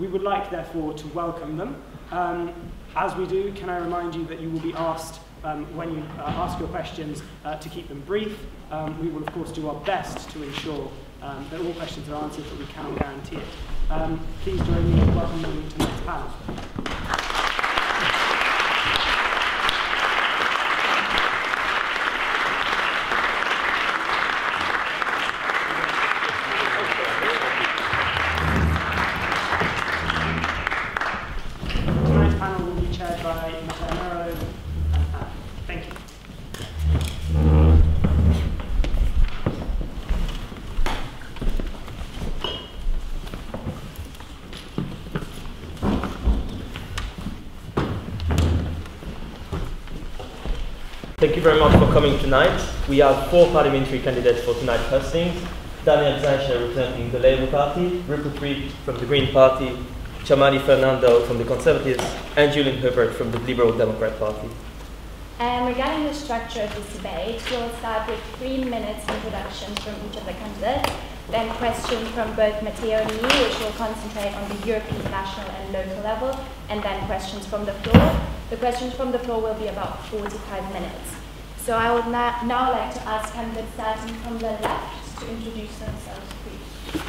we would like, therefore, to welcome them. As we do, can I remind you that you will be asked, when you ask your questions, to keep them brief. We will, of course, do our best to ensure that all questions are answered, but we cannot guarantee it. Please join me in welcoming tonight's panel. Thank you very much for coming tonight. We have 4 parliamentary candidates for tonight's Hustings. Daniel Zeichner representing the Labour Party, Rupert from the Green Party, Chamali Fernando from the Conservatives, and Julian Huppert from the Liberal Democrat Party. Regarding the structure of this debate, we'll start with 3 minutes introductions from each of the candidates, then questions from both Matteo and me, which will concentrate on the European, national and local level, and then questions from the floor. The questions from the floor will be about 45 minutes. So I would now like to ask candidates starting from the left to introduce themselves, please.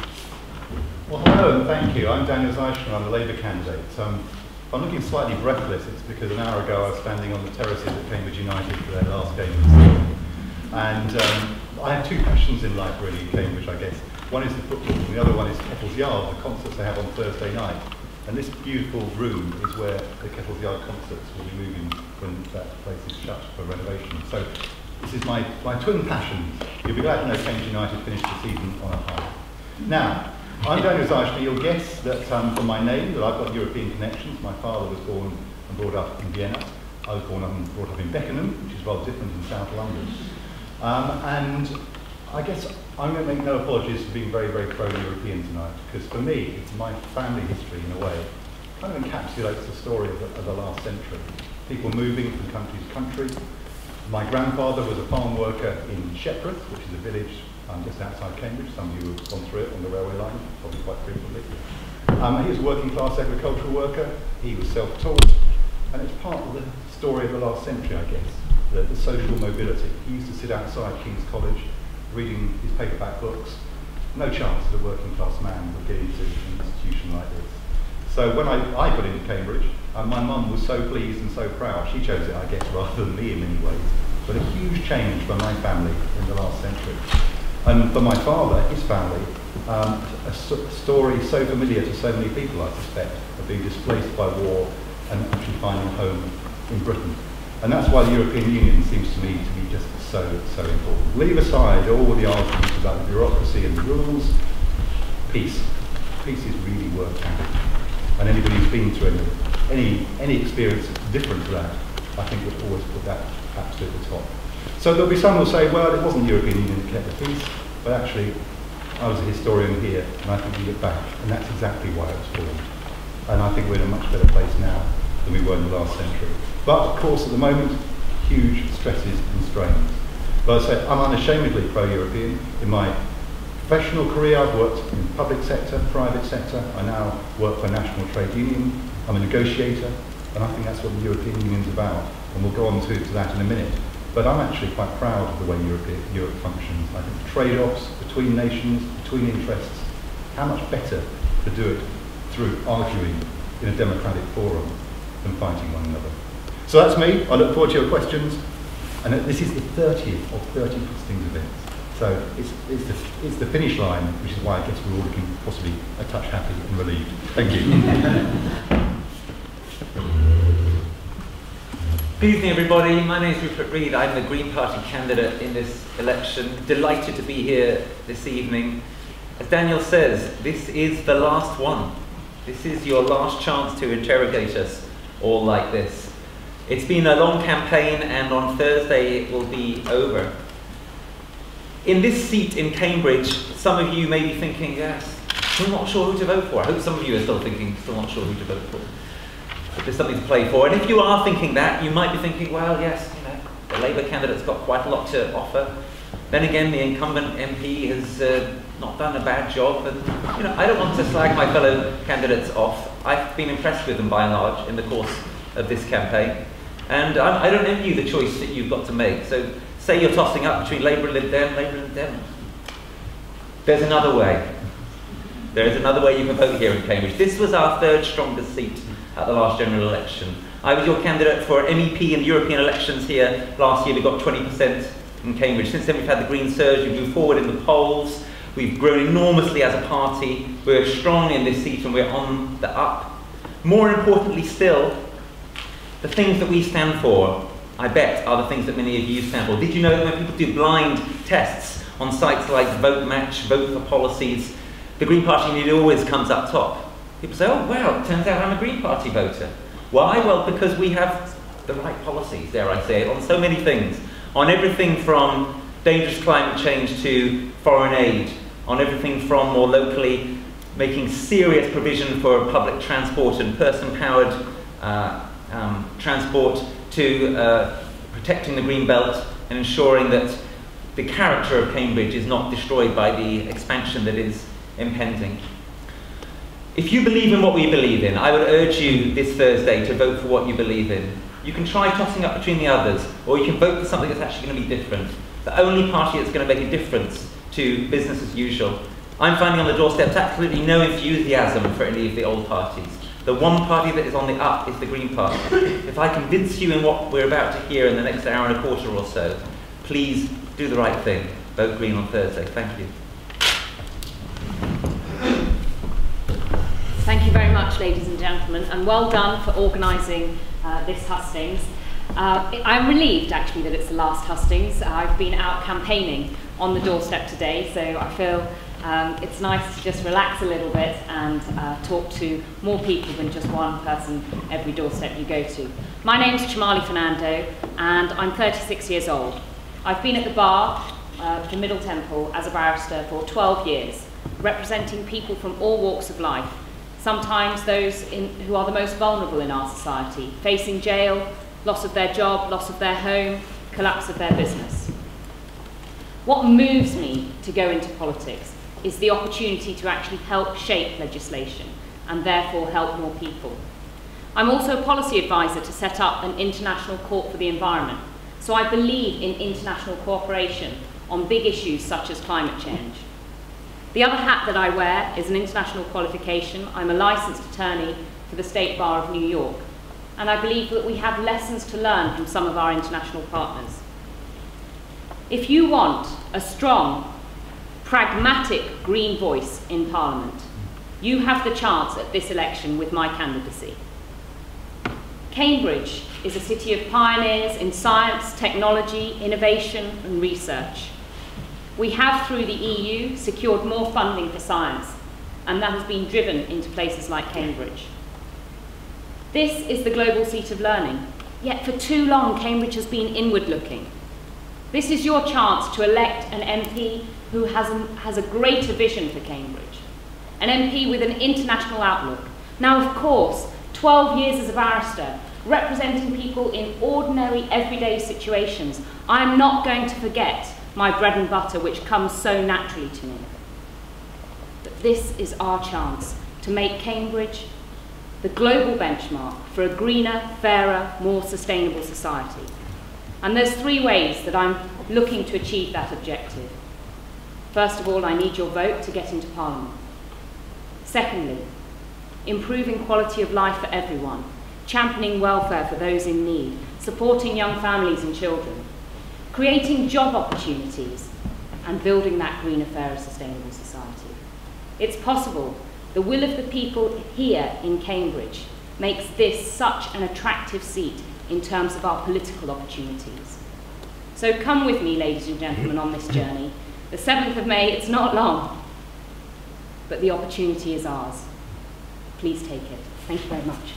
Well, hello and thank you. I'm Daniel Zeichner, I'm the Labour candidate. I'm looking slightly breathless. It's because an hour ago I was standing on the terraces at Cambridge United for their last game of the season. And I have 2 passions in life really in Cambridge, I guess. One is the football and the other one is Kettle's Yard, the concerts they have on Thursday night. And this beautiful room is where the Kettle's Yard concerts will be moving when that place is shut for renovation. So this is my twin passions. You'll be glad to know Cambridge United finished the season on a high. Now, I'm Daniel Zeichner. You'll guess that from my name that I've got European connections. My father was born and brought up in Vienna. I was born and brought up in Beckenham, which is rather different in South London. And I guess I'm going to make no apologies for being very, very pro-European tonight, because for me, it's my family history in a way. It kind of encapsulates the story of the last century. People moving from country to country. My grandfather was a farm worker in Shepworth, which is a village just outside Cambridge. Some of you have gone through it on the railway line, probably quite frequently. He was a working class agricultural worker. He was self-taught. And it's part of the story of the last century, I guess, the social mobility. He used to sit outside King's College, reading his paperback books. No chance that a working class man would get into an institution like this. So when I got into Cambridge, my mum was so pleased and so proud. She chose it, I guess, rather than me in many ways. But a huge change for my family in the last century. And for my father, his family, a story so familiar to so many people, I suspect, of being displaced by war and actually finding a home in Britain. And that's why the European Union seems to me to be just so important. Leave aside all the arguments about the bureaucracy and the rules. Peace. Peace is really worth having. And anybody who's been through any experience different to that, I think would always put that absolutely at the top. So there'll be some who will say, well, it wasn't the European Union that kept the peace, but actually, I was a historian here, and I think we look back, and that's exactly why it was formed. And I think we're in a much better place now than we were in the last century. But of course, at the moment, huge stresses and strains. But I say I'm unashamedly pro-European. In my professional career, I've worked in the public sector, private sector. I now work for a national trade union. I'm a negotiator, and I think that's what the European Union's about. And we'll go on to that in a minute. But I'm actually quite proud of the way Europe functions. I think the trade-offs between nations, between interests, how much better to do it through arguing in a democratic forum than fighting one another. So that's me. I look forward to your questions. And this is the 30th of 30 Hustings events. So it's the finish line, which is why I guess we're all looking possibly a touch happy and relieved. Thank you. Good evening, everybody. My name is Rupert. I'm the Green Party candidate in this election. Delighted to be here this evening. As Daniel says, this is the last one. This is your last chance to interrogate us all like this. It's been a long campaign, and on Thursday it will be over. In this seat in Cambridge, some of you may be thinking, yes, still not sure who to vote for. I hope some of you are still thinking, still not sure who to vote for. But there's something to play for. And if you are thinking that, you might be thinking, well, yes, you know, the Labour candidate's got quite a lot to offer. Then again, the incumbent MP has not done a bad job. And, you know, I don't want to slag my fellow candidates off. I've been impressed with them by and large in the course of this campaign. And I don't envy you the choice that you've got to make. So say you're tossing up between Labour and Lib Dem. There's another way. There is another way you can vote here in Cambridge. This was our third strongest seat at the last general election. I was your candidate for MEP in the European elections here last year. We got 20% in Cambridge. Since then we've had the green surge, we've moved forward in the polls, we've grown enormously as a party, we're strong in this seat and we're on the up. More importantly still, the things that we stand for, I bet, are the things that many of you stand for. Did you know that when people do blind tests on sites like Vote Match, Vote for Policies, the Green Party nearly always comes up top? People say, oh wow, it turns out I'm a Green Party voter. Why? Well, because we have the right policies, dare I say it, on so many things. On everything from dangerous climate change to foreign aid, on everything from more locally making serious provision for public transport and person-powered transport to protecting the green belt and ensuring that the character of Cambridge is not destroyed by the expansion that is impending. If you believe in what we believe in, I would urge you this Thursday to vote for what you believe in. You can try tossing up between the others, or you can vote for something that's actually going to be different. The only party that's going to make a difference to business as usual. I'm finding on the doorsteps absolutely no enthusiasm for any of the old parties. The one party that is on the up is the Green Party. If I convince you in what we're about to hear in the next hour and a quarter or so, please do the right thing. Vote Green on Thursday. Thank you. Thank you very much, ladies and gentlemen, and well done for organising this hustings. I'm relieved, actually, that it's the last hustings. I've been out campaigning on the doorstep today, so I feel it's nice to just relax a little bit and talk to more people than just one person every doorstep you go to. My name's Chamali Fernando, and I'm 36 years old. I've been at the bar for Middle Temple as a barrister for 12 years, representing people from all walks of life, sometimes those who are the most vulnerable in our society, facing jail, loss of their job, loss of their home, collapse of their business. What moves me to go into politics is the opportunity to actually help shape legislation and therefore help more people. I'm also a policy advisor to set up an international court for the environment, so I believe in international cooperation on big issues such as climate change. The other hat that I wear is an international qualification. I'm a licensed attorney for the State Bar of New York, and I believe that we have lessons to learn from some of our international partners. If you want a strong, pragmatic green voice in Parliament, you have the chance at this election with my candidacy. Cambridge is a city of pioneers in science, technology, innovation and research. We have, through the EU, secured more funding for science, and that has been driven into places like Cambridge. This is the global seat of learning, yet for too long Cambridge has been inward-looking. This is your chance to elect an MP who has a greater vision for Cambridge, an MP with an international outlook. Now, of course, 12 years as a barrister, representing people in ordinary, everyday situations, I'm not going to forget my bread and butter, which comes so naturally to me. But this is our chance to make Cambridge the global benchmark for a greener, fairer, more sustainable society. And there's three ways that I'm looking to achieve that objective. First of all, I need your vote to get into Parliament. Secondly, improving quality of life for everyone, championing welfare for those in need, supporting young families and children, creating job opportunities, and building that greener, fairer, sustainable society. It's possible. The will of the people here in Cambridge makes this such an attractive seat in terms of our political opportunities. So come with me, ladies and gentlemen, on this journey. The 7th of May, it's not long, but the opportunity is ours. Please take it. Thank you very much.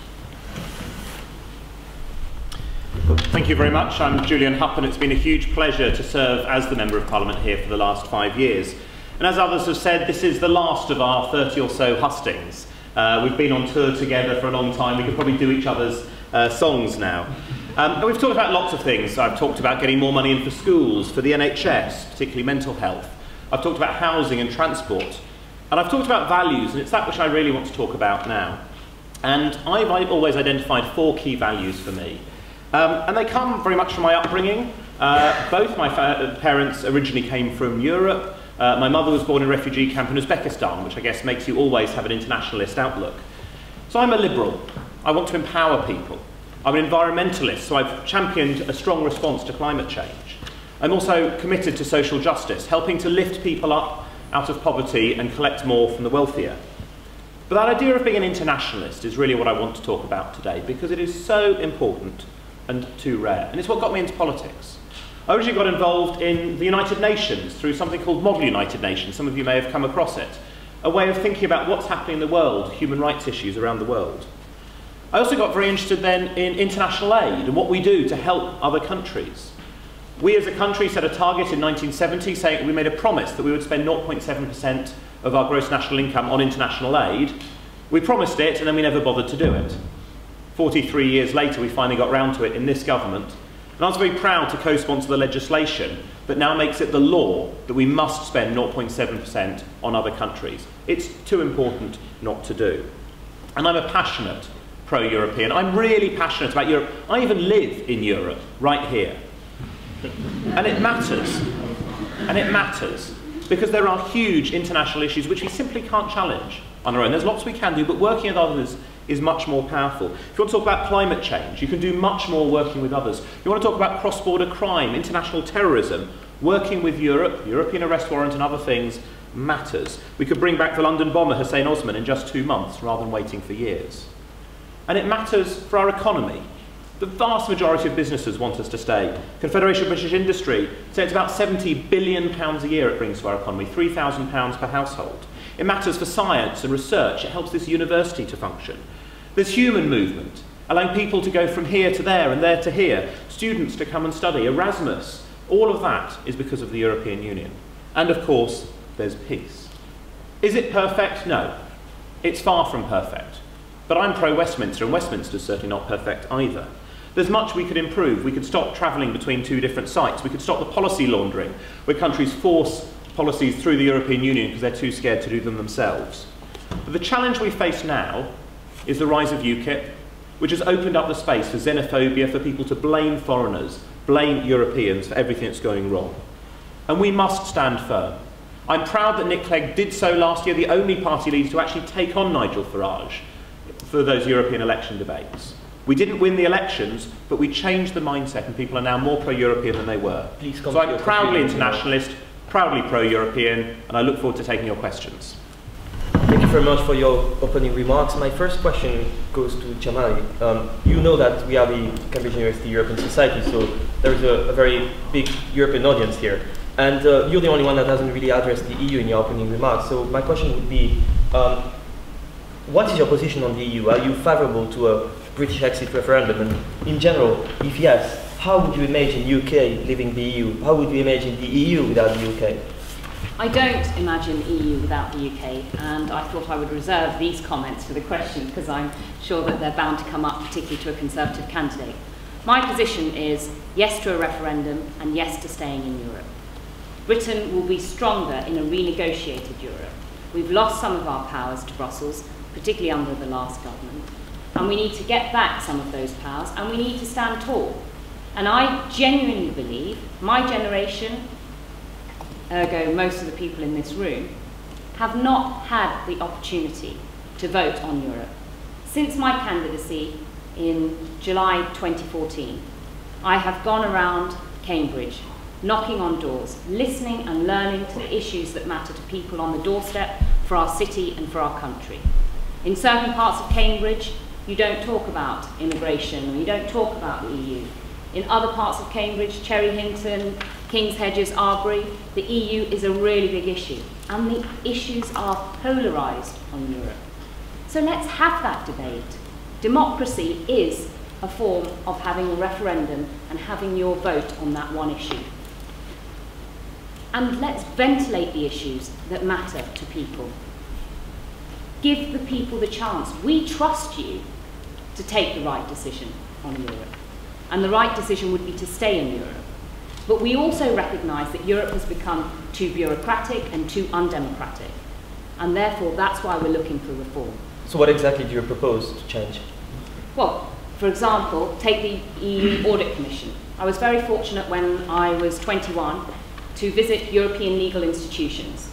Thank you very much. I'm Julian Huppert. It's been a huge pleasure to serve as the Member of Parliament here for the last 5 years. And as others have said, this is the last of our 30 or so hustings. We've been on tour together for a long time. We could probably do each other's songs now. And we've talked about lots of things. I've talked about getting more money in for schools, for the NHS, particularly mental health. I've talked about housing and transport. And I've talked about values, and it's that which I really want to talk about now. And I've always identified 4 key values for me. And they come very much from my upbringing. Both my parents originally came from Europe. My mother was born in a refugee camp in Uzbekistan, which I guess makes you always have an internationalist outlook. So I'm a liberal. I want to empower people. I'm an environmentalist, so I've championed a strong response to climate change. I'm also committed to social justice, helping to lift people up out of poverty and collect more from the wealthier. But that idea of being an internationalist is really what I want to talk about today, because it is so important and too rare. And it's what got me into politics. I originally got involved in the United Nations through something called Model United Nations. Some of you may have come across it. A way of thinking about what's happening in the world, human rights issues around the world. I also got very interested then in international aid and what we do to help other countries. We as a country set a target in 1970 saying we made a promise that we would spend 0.7% of our gross national income on international aid. We promised it and then we never bothered to do it. 43 years later we finally got round to it in this government. And I was very proud to co-sponsor the legislation that now makes it the law that we must spend 0.7% on other countries. It's too important not to do. And I'm a passionate pro-European. I'm really passionate about Europe. I even live in Europe, right here. And it matters. And it matters. Because there are huge international issues which we simply can't challenge on our own. There's lots we can do, but working with others is much more powerful. If you want to talk about climate change, you can do much more working with others. If you want to talk about cross-border crime, international terrorism, working with Europe, European arrest warrant and other things matters. We could bring back the London bomber Hussein Osman in just 2 months rather than waiting for years. And it matters for our economy. The vast majority of businesses want us to stay. Confederation of British Industry say it's about £70 billion a year it brings to our economy, £3,000 per household. It matters for science and research. It helps this university to function. There's human movement, allowing people to go from here to there and there to here, students to come and study, Erasmus. All of that is because of the European Union. And of course, there's peace. Is it perfect? No. It's far from perfect. But I'm pro-Westminster, and Westminster's certainly not perfect either. There's much we could improve. We could stop travelling between 2 different sites. We could stop the policy laundering, where countries force policies through the European Union because they're too scared to do them themselves. But the challenge we face now is the rise of UKIP, which has opened up the space for xenophobia, for people to blame foreigners, blame Europeans for everything that's going wrong. And we must stand firm. I'm proud that Nick Clegg did so last year, the only party leader to actually take on Nigel Farage for those European election debates. We didn't win the elections, but we changed the mindset and people are now more pro-European than they were. So I'm proudly internationalist, proudly pro-European, and I look forward to taking your questions. Thank you very much for your opening remarks. My first question goes to Chamali. You know that we are the Cambridge University European Society, so there's a very big European audience here. And you're the only one that hasn't really addressed the EU in your opening remarks. So my question would be, what is your position on the EU? Are you favourable to a British exit referendum? And in general, if yes, how would you imagine UK leaving the EU? How would you imagine the EU without the UK? I don't imagine EU without the UK, and I thought I would reserve these comments for the question because I'm sure that they're bound to come up, particularly to a Conservative candidate. My position is yes to a referendum and yes to staying in Europe. Britain will be stronger in a renegotiated Europe. We've lost some of our powers to Brussels, particularly under the last government, and we need to get back some of those powers, and we need to stand tall. And I genuinely believe my generation, ergo most of the people in this room, have not had the opportunity to vote on Europe. Since my candidacy in July 2014, I have gone around Cambridge, knocking on doors, listening and learning to the issues that matter to people on the doorstep for our city and for our country. In certain parts of Cambridge, you don't talk about immigration, or you don't talk about the EU. In other parts of Cambridge, Cherry Hinton, King's Hedges, Arbury, the EU is a really big issue, and the issues are polarised on Europe. So let's have that debate. Democracy is a form of having a referendum and having your vote on that one issue. And let's ventilate the issues that matter to people. Give the people the chance. We trust you to take the right decision on Europe. And the right decision would be to stay in Europe. But we also recognise that Europe has become too bureaucratic and too undemocratic. And therefore, that's why we're looking for reform. So what exactly do you propose to change? Well, for example, take the EU Audit Commission. I was very fortunate when I was 21 to visit European legal institutions.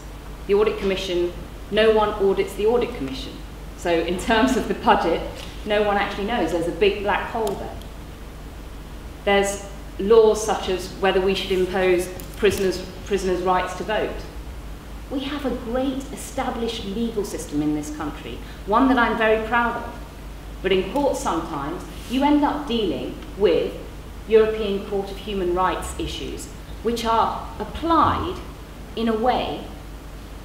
The Audit Commission, no one audits the Audit Commission. So in terms of the budget, no one actually knows. There's a big black hole there. There's laws such as whether we should impose prisoners' rights to vote. We have a great established legal system in this country, one that I'm very proud of. But in court sometimes, you end up dealing with European Court of Human Rights issues, which are applied in a way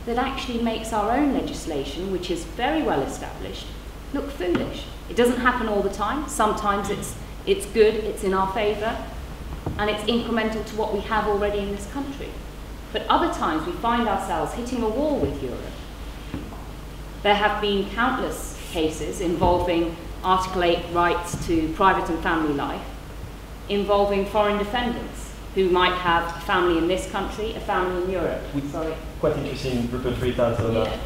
that actually makes our own legislation, which is very well established, look foolish. It doesn't happen all the time. Sometimes it's good, it's in our favour, and it's incremental to what we have already in this country. But other times we find ourselves hitting a wall with Europe. There have been countless cases involving Article 8 rights to private and family life, involving foreign defendants who might have a family in this country, a family in Europe. Sorry. Quite interesting, Rupert, for your answer on that.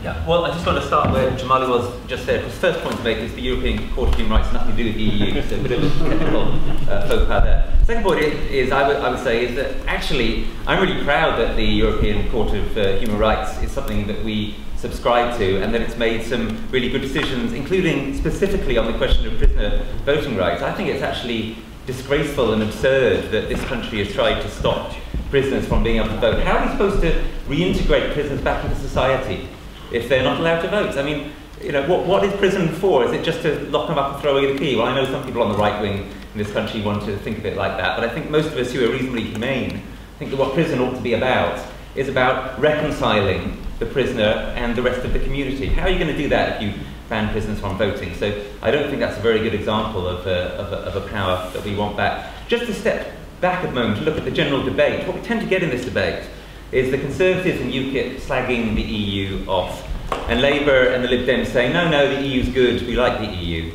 Yeah, well, I just want to start where Chamali was just there. The first point to make is the European Court of Human Rights has nothing to do with the EU, so a bit of a technical faux pas there. Second point is, I would say, is that actually I'm really proud that the European Court of Human Rights is something that we subscribe to, and that it's made some really good decisions, including specifically on the question of prisoner voting rights. I think it's actually disgraceful and absurd that this country has tried to stop prisoners from being able to vote. How are we supposed to reintegrate prisoners back into society if they're not allowed to vote? I mean, you know, what is prison for? Is it just to lock them up and throw away the key? Well, I know some people on the right wing in this country want to think of it like that, but I think most of us who are reasonably humane think that what prison ought to be about is about reconciling the prisoner and the rest of the community. How are you going to do that if you ban prisoners from voting? So I don't think that's a very good example of a power that we want back. Just to step back a moment to look at the general debate, what we tend to get in this debate is the Conservatives and UKIP slagging the EU off, and Labour and the Lib Dems saying, no, the EU's good, we like the EU.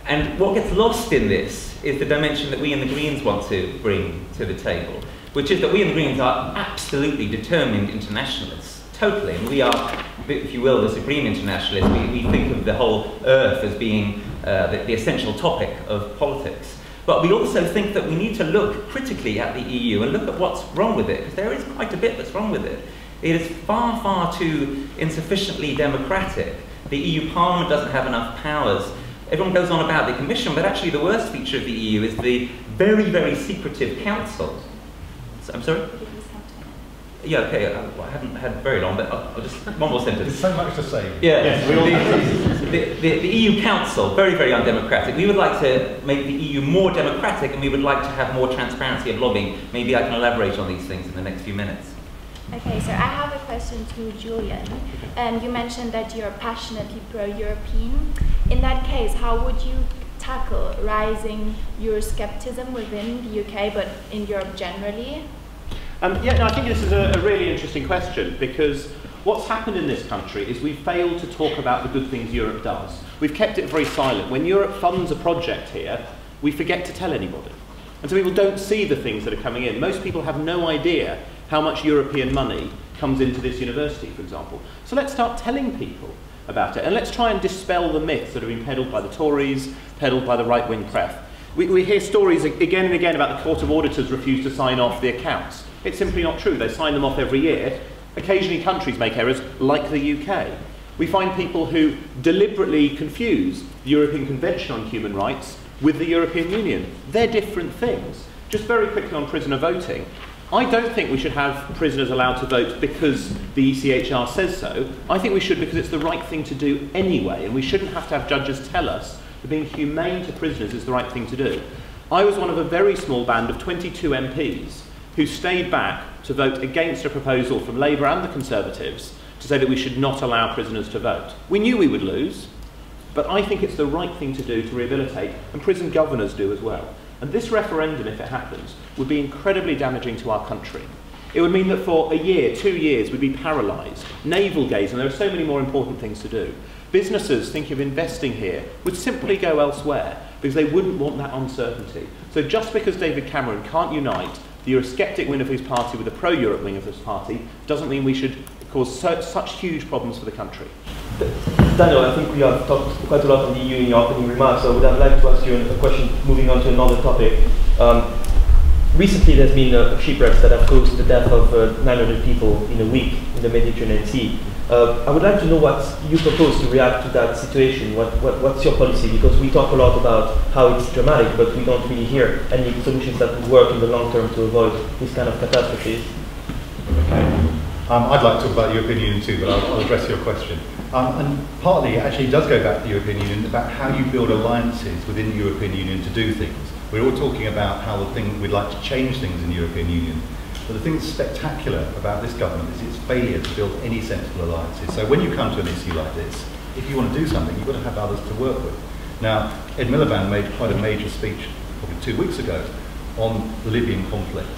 And what gets lost in this is the dimension that we in the Greens want to bring to the table, which is that we in the Greens are absolutely determined internationalists, totally, and we are, if you will, the supreme internationalists. We think of the whole earth as being the essential topic of politics. But we also think that we need to look critically at the EU and look at what's wrong with it, because there is quite a bit that's wrong with it. It is far, far too insufficiently democratic. The EU Parliament doesn't have enough powers. Everyone goes on about the Commission, but actually the worst feature of the EU is the very, very secretive Council. So, I'm sorry? Yeah, okay, I haven't had very long, but I'll just, one more sentence. There's so much to say. Yeah, yes, the EU Council, very, very undemocratic. We would like to make the EU more democratic, and we would like to have more transparency of lobbying. Maybe I can elaborate on these things in the next few minutes. Okay, so I have a question to Julian. You mentioned that you're passionately pro-European. In that case, how would you tackle rising Euroscepticism within the UK, but in Europe generally? I think this is a really interesting question, because what's happened in this country is we've failed to talk about the good things Europe does. We've kept it very silent. When Europe funds a project here, we forget to tell anybody. And so people don't see the things that are coming in. Most people have no idea how much European money comes into this university, for example. So let's start telling people about it, and let's try and dispel the myths that have been peddled by the Tories, peddled by the right-wing press. We hear stories again and again about the Court of Auditors refuse to sign off the accounts. It's simply not true. They sign them off every year. Occasionally countries make errors, like the UK. We find people who deliberately confuse the European Convention on Human Rights with the European Union. They're different things. Just very quickly on prisoner voting. I don't think we should have prisoners allowed to vote because the ECHR says so. I think we should because it's the right thing to do anyway, and we shouldn't have to have judges tell us that being humane to prisoners is the right thing to do. I was one of a very small band of 22 MPs who stayed back to vote against a proposal from Labour and the Conservatives to say that we should not allow prisoners to vote. We knew we would lose, but I think it's the right thing to do to rehabilitate, and prison governors do as well. And this referendum, if it happens, would be incredibly damaging to our country. It would mean that for a year, 2 years, we'd be paralysed, navel-gazed, and there are so many more important things to do. Businesses thinking of investing here would simply go elsewhere because they wouldn't want that uncertainty. So just because David Cameron can't unite the Eurosceptic wing of his party with the pro-Europe wing of this party doesn't mean we should cause such huge problems for the country. Daniel, I think we have talked quite a lot on the EU in your opening remarks, so I would have liked to ask you a question moving on to another topic. Recently there's been shipwrecks that have caused the death of 900 people in a week in the Mediterranean Sea. I would like to know what you propose to react to that situation. What's your policy? Because we talk a lot about how it's dramatic, but we don't really hear any solutions that would work in the long term to avoid this kind of catastrophes. Okay. I'd like to talk about the European Union too, but I'll address your question. And partly, it actually does go back to the European Union about how you build alliances within the European Union to do things. We're all talking about how we'd like to change things in the European Union. But the thing that's spectacular about this government is its failure to build any sensible alliances. So when you come to an issue like this, if you want to do something, you've got to have others to work with. Now, Ed Miliband made quite a major speech probably 2 weeks ago on the Libyan conflict.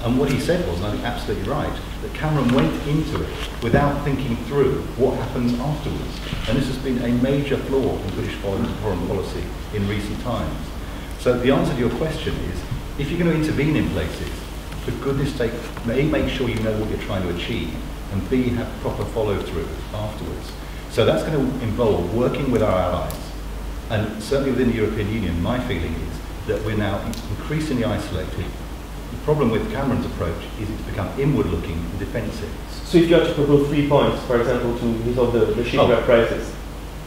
And what he said was, and I think absolutely right, that Cameron went into it without thinking through what happens afterwards. And this has been a major flaw in British foreign policy in recent times. So the answer to your question is, if you're going to intervene in places, for goodness sake, A, make sure you know what you're trying to achieve, and B, have proper follow-through afterwards. So that's going to involve working with our allies. And certainly within the European Union, my feeling is that we're now increasingly isolated. The problem with Cameron's approach is it's become inward-looking and defensive. So if you had to propose 3 points, for example, to resolve the shipwreck crisis?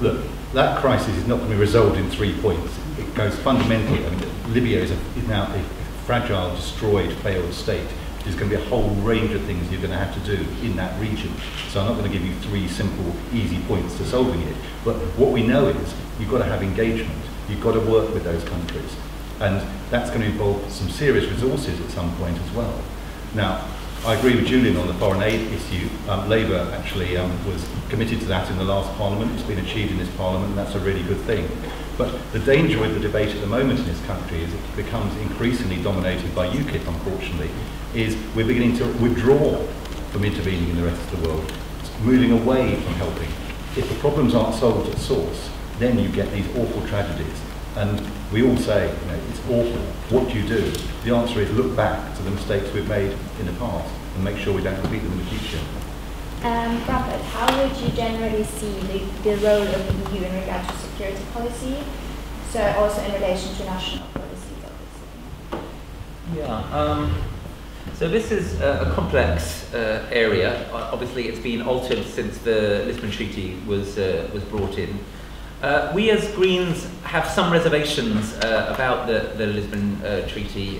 Look, that crisis is not going to be resolved in 3 points. It goes fundamentally. I mean, Libya is now a fragile, destroyed, failed state. There's going to be a whole range of things you're going to have to do in that region. So I'm not going to give you 3 simple, easy points to solving it. But what we know is you've got to have engagement. You've got to work with those countries. And that's going to involve some serious resources at some point as well. Now, I agree with Julian on the foreign aid issue. Labour actually was committed to that in the last Parliament. It's been achieved in this Parliament, and that's a really good thing. But the danger with the debate at the moment in this country is it becomes increasingly dominated by UKIP, unfortunately, is we're beginning to withdraw from intervening in the rest of the world, moving away from helping. If the problems aren't solved at source, then you get these awful tragedies. And we all say, you know, it's awful. What do you do? The answer is look back to the mistakes we've made in the past and make sure we don't repeat them in the future. Rupert, how would you generally see the role of the EU in regard to security policy, so also in relation to national policies, obviously? Yeah. So this is a complex area. Obviously, it's been altered since the Lisbon Treaty was brought in. We as Greens have some reservations about the Lisbon Treaty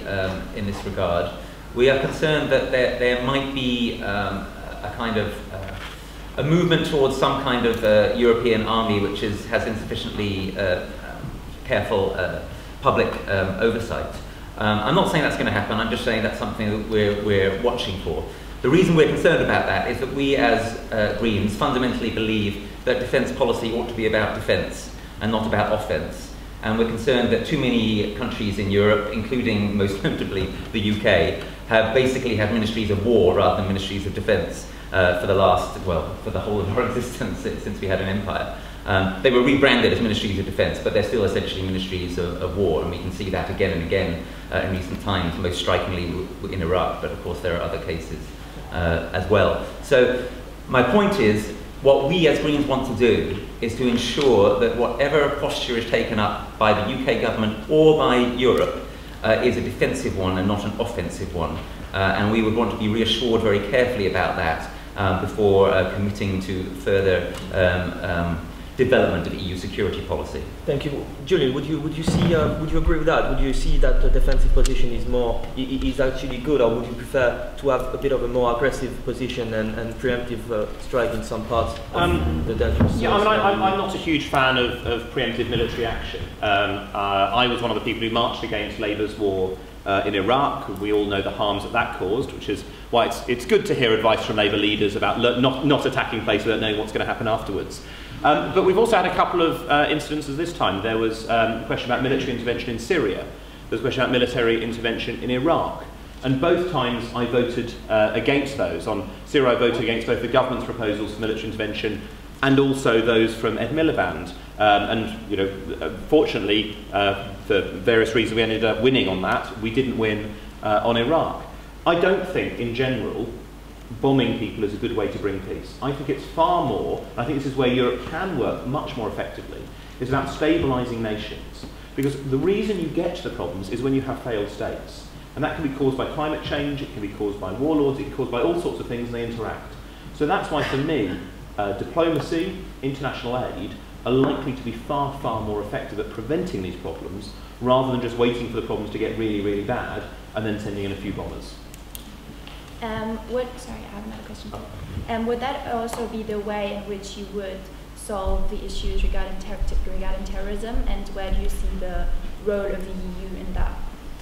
in this regard. We are concerned that there might be a kind of a movement towards some kind of European army which has insufficiently careful public oversight. I'm not saying that's going to happen, I'm just saying that's something that we're watching for. The reason we're concerned about that is that we as Greens fundamentally believe that defence policy ought to be about defence and not about offence. And we're concerned that too many countries in Europe, including most notably the UK, have basically had ministries of war rather than ministries of defence for the whole of our existence since we had an empire. They were rebranded as ministries of defence, but they're still essentially ministries of war, and we can see that again and again in recent times, most strikingly in Iraq, but of course there are other cases as well. So my point is, what we as Greens want to do is to ensure that whatever posture is taken up by the UK government or by Europe is a defensive one and not an offensive one. And we would want to be reassured very carefully about that before committing to further development of EU security policy. Thank you, Julian. Would you agree with that? Would you see that the defensive position is actually good, or would you prefer to have a bit of a more aggressive position and preemptive strike in some parts of the dangerous zones? Yeah, I mean, I'm not a huge fan of preemptive military action. I was one of the people who marched against Labour's war in Iraq. We all know the harms that caused, which is why it's good to hear advice from Labour leaders about not attacking places without knowing what's going to happen afterwards. But we've also had a couple of incidences this time. There was a question about military intervention in Syria. There was a question about military intervention in Iraq. And both times I voted against those. On Syria I voted against both the government's proposals for military intervention and also those from Ed Miliband. And you know, fortunately, for various reasons we ended up winning on that. We didn't win on Iraq. I don't think, in general, bombing people is a good way to bring peace. I think it's far more, and I think this is where Europe can work much more effectively, is about stabilising nations. Because the reason you get to the problems is when you have failed states. And that can be caused by climate change, it can be caused by warlords, it can be caused by all sorts of things, and they interact. So that's why, for me, diplomacy, international aid, are likely to be far, far more effective at preventing these problems, rather than just waiting for the problems to get really, really bad, and then sending in a few bombers. Sorry, I have another question. Would that also be the way in which you would solve the issues regarding terrorism, and where do you see the role of the EU in that?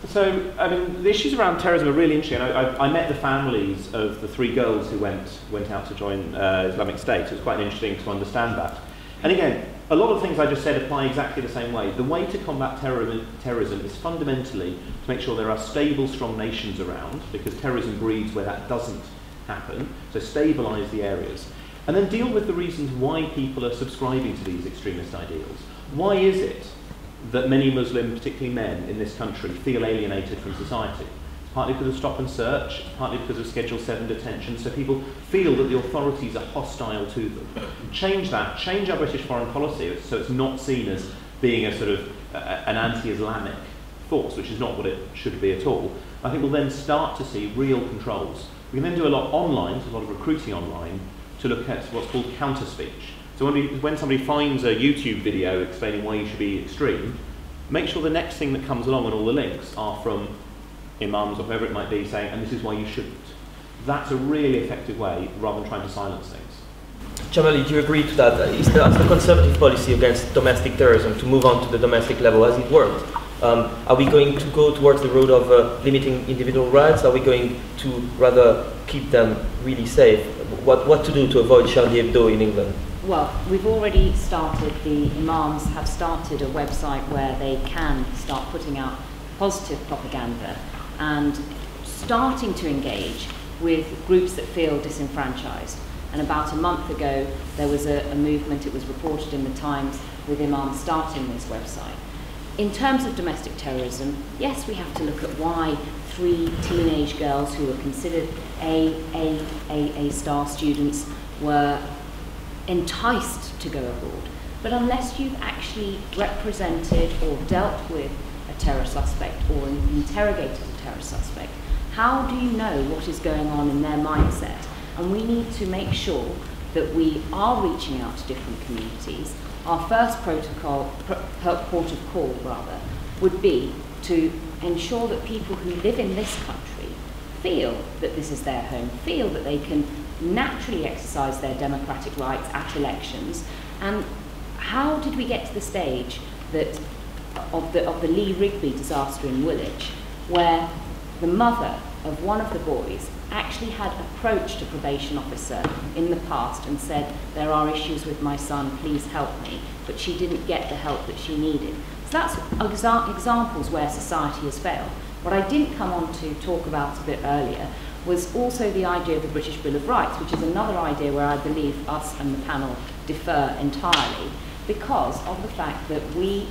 So, I mean, the issues around terrorism are really interesting. I met the families of the 3 girls who went out to join Islamic State. It was quite interesting to understand that. And again, a lot of things I just said apply exactly the same way. The way to combat terrorism is fundamentally to make sure there are stable, strong nations around, because terrorism breeds where that doesn't happen. So stabilise the areas. And then deal with the reasons why people are subscribing to these extremist ideals. Why is it that many Muslims, particularly men in this country, feel alienated from society? It's partly because of stop and search, it's partly because of Schedule 7 detention, so people feel that the authorities are hostile to them. Change that, change our British foreign policy so it's not seen as being a sort of an anti-Islamic force, which is not what it should be at all. I think we'll then start to see real controls. We can then do a lot online, so a lot of recruiting online, to look at what's called counter-speech. So when somebody finds a YouTube video explaining why you should be extreme, make sure the next thing that comes along and all the links are from imams or whoever it might be saying, and this is why you shouldn't. That's a really effective way, rather than trying to silence things. Chamali, do you agree to that? Has the Conservative policy against domestic terrorism to move on to the domestic level, has it worked? Are we going to go towards the road of limiting individual rights? Are we going to rather keep them really safe? What to do to avoid Charlie Hebdo in England? Well, we've already started, the imams have started a website where they can start putting out positive propaganda and starting to engage with groups that feel disenfranchised. And about a month ago, there was a movement, it was reported in the Times, with imams starting this website. In terms of domestic terrorism, yes, we have to look at why 3 teenage girls who were considered A-star students were enticed to go abroad. But unless you've actually represented or dealt with a terror suspect or interrogated a terror suspect, how do you know what is going on in their mindset? And we need to make sure that we are reaching out to different communities. Our first port of call would be to ensure that people who live in this country feel that this is their home, feel that they can naturally exercise their democratic rights at elections. And how did we get to the stage that of the Lee Rigby disaster in Woolwich, where the mother of one of the boys actually had approached a probation officer in the past and said, there are issues with my son, please help me, but she didn't get the help that she needed. So that's examples where society has failed. What I didn't come on to talk about a bit earlier was also the idea of the British Bill of Rights, which is another idea where I believe us and the panel differ entirely, because of the fact that we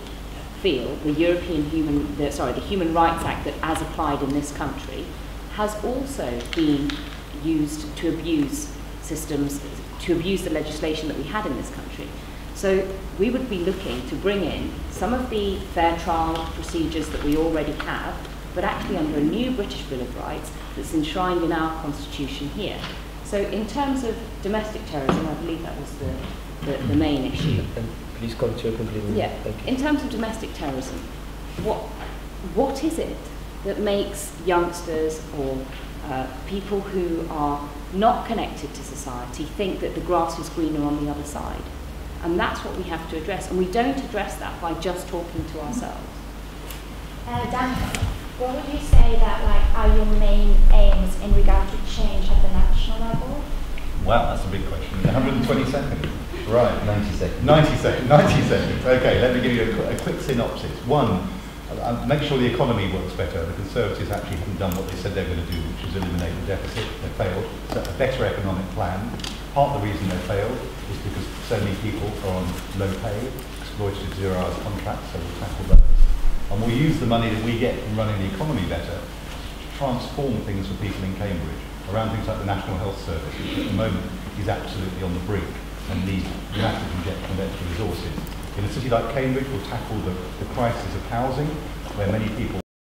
feel the the Human Rights Act that as applied in this country has also been used to abuse systems, to abuse the legislation that we had in this country. So we would be looking to bring in some of the fair trial procedures that we already have, but actually under a new British Bill of Rights that's enshrined in our constitution here. So in terms of domestic terrorism, I believe that was the main issue. And please come to a conclusion. Yeah. In terms of domestic terrorism, what is it that makes youngsters or people who are not connected to society think that the grass is greener on the other side? And that's what we have to address. And we don't address that by just talking to ourselves. Daniel, what would you say that are your main aims in regard to change at the national level? Wow, that's a big question. 120 seconds. Right. 90 seconds. 90 seconds. Okay, let me give you a quick synopsis. One, make sure the economy works better. The Conservatives actually haven't done what they said they were going to do, which is eliminate the deficit. They failed. So a better economic plan. Part of the reason they failed is because so many people are on low pay, exploited 0 hours contracts, so we'll tackle those. And we'll use the money that we get from running the economy better transform things for people in Cambridge around things like the National Health Service, which at the moment is absolutely on the brink and needs massive injection of extra resources. In a city like Cambridge, we'll tackle the crisis of housing, where many people